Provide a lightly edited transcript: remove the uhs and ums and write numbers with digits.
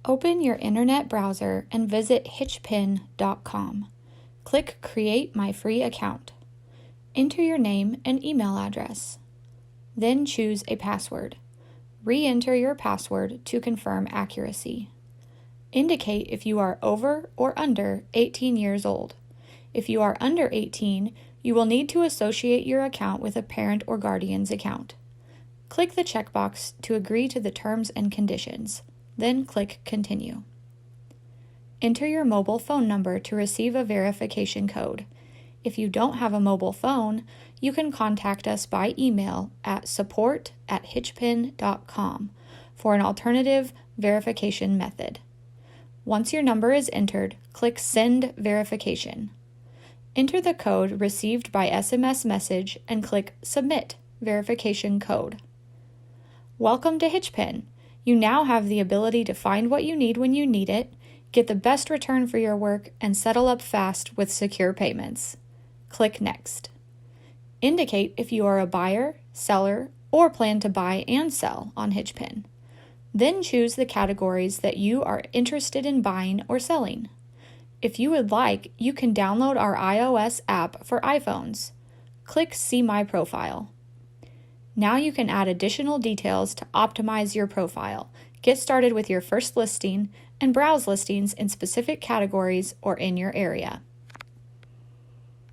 Open your internet browser and visit HitchPin.com. Click Create My Free Account. Enter your name and email address. Then choose a password. Re-enter your password to confirm accuracy. Indicate if you are over or under 18 years old. If you are under 18, you will need to associate your account with a parent or guardian's account. Click the checkbox to agree to the terms and conditions. Then click Continue. Enter your mobile phone number to receive a verification code. If you don't have a mobile phone, you can contact us by email at support@hitchpin.com for an alternative verification method. Once your number is entered, click Send Verification. Enter the code received by SMS message and click Submit Verification Code. Welcome to HitchPin. You now have the ability to find what you need when you need it, get the best return for your work, and settle up fast with secure payments. Click Next. Indicate if you are a buyer, seller, or plan to buy and sell on HitchPin. Then choose the categories that you are interested in buying or selling. If you would like, you can download our iOS app for iPhones. Click See My Profile. Now you can add additional details to optimize your profile, get started with your first listing, and browse listings in specific categories or in your area.